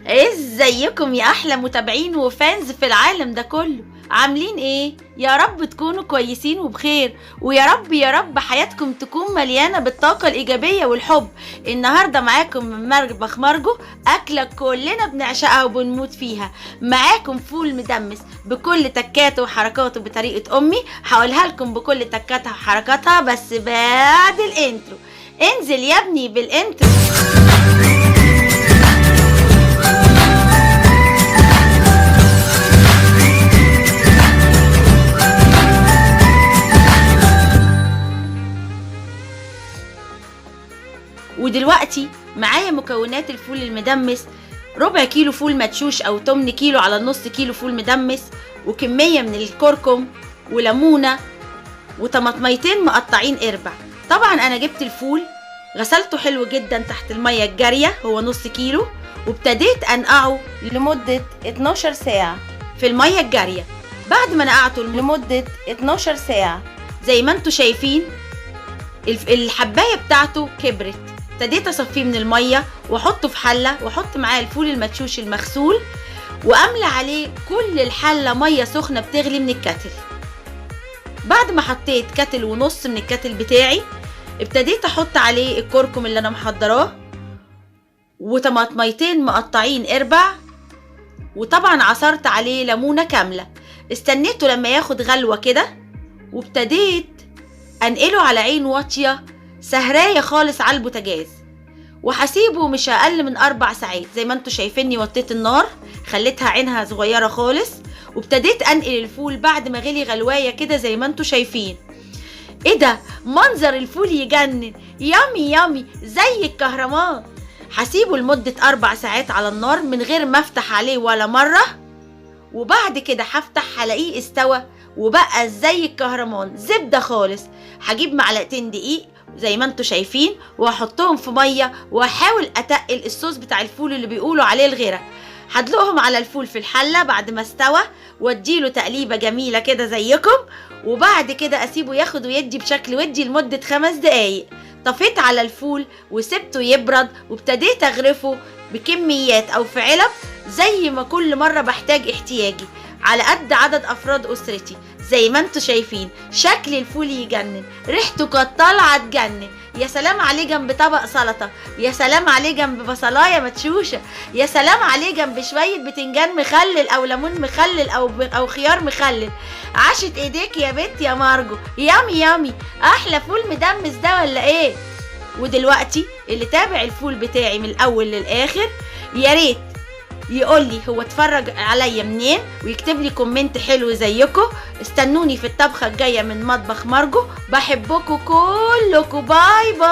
ازيكم يا احلى متابعين وفانز في العالم ده كله؟ عاملين ايه؟ يا رب تكونوا كويسين وبخير، ويا رب يا رب حياتكم تكون مليانة بالطاقة الإيجابية والحب. النهاردة معاكم من مطبخ مارجو، أكلة كلنا بنعشقها وبنموت فيها. معاكم فول مدمس بكل تكاته وحركاته بطريقة أمي، هقولها لكم بكل تكاتها وحركاتها بس بعد الانترو. انزل يا ابني بالانترو. ودلوقتي معايا مكونات الفول المدمس: ربع كيلو فول مدشوش او 8 كيلو على نص كيلو فول مدمس، وكمية من الكركم وليمونة وطماطميتين مقطعين قربع. طبعا انا جبت الفول غسلته حلو جدا تحت المية الجارية، هو نص كيلو، وابتديت انقعه لمدة 12 ساعة في المية الجارية. بعد ما نقعته لمدة 12 ساعة زي ما انتوا شايفين الحباية بتاعته كبرت. ابتديت اصفيه من الميه واحطه في حله، واحط معاه الفول المدشوش المغسول، واملى عليه كل الحله ميه سخنه بتغلي من الكتل. بعد ما حطيت كتل ونص من الكتل بتاعي، ابتديت احط عليه الكركم اللي انا محضراه وطماطميتين مقطعين قربع، وطبعا عصرت عليه ليمونه كامله. استنيته لما ياخد غلوه كده، وابتديت انقله على عين واطيه سهراية خالص على البوتاجاز، وهسيبه مش اقل من 4 ساعات. زي ما انتوا شايفيني وطيت النار، خليتها عينها صغيرة خالص، وابتديت انقل الفول بعد ما غلي غلواية كده زي ما انتوا شايفين. ايه ده؟ منظر الفول يجنن، يامي يامي زي الكهرمان. هسيبه لمدة 4 ساعات على النار من غير ما افتح عليه ولا مرة، وبعد كده هفتح هلاقيه استوى وبقى زي الكهرمان، زبدة خالص. هجيب معلقتين دقيق زي ما انتوا شايفين واحطهم في ميه، واحاول اتقل الصوص بتاع الفول اللي بيقولوا عليه الغيره. هدلقهم على الفول في الحله بعد ما استوى، واديله تقليبه جميله كده زيكم، وبعد كده اسيبه ياخد ويدي بشكل ودي لمده 5 دقايق. طفيت على الفول وسبته يبرد، وابتديت اغرفه بكميات او في علب زي ما كل مره بحتاج احتياجي، على قد عدد افراد اسرتي. زي ما انتوا شايفين شكل الفول يجنن، ريحته كانت طالعه تجنن. يا سلام عليه جنب طبق سلطه، يا سلام عليه جنب بصلايه مدشوشه، يا سلام عليه جنب شويه بتنجان مخلل او ليمون مخلل او خيار مخلل. عاشت ايديك يا بت يا مارجو، يامي يامي. احلى فول مدمس ده ولا ايه؟ ودلوقتي اللي تابع الفول بتاعي من الاول للاخر يا ريت يقول لي هو اتفرج عليا منين، ويكتب لي كومنت حلو زيكم. استنوني في الطبخه الجايه من مطبخ مارجو. بحبكم كلكم، باي باي.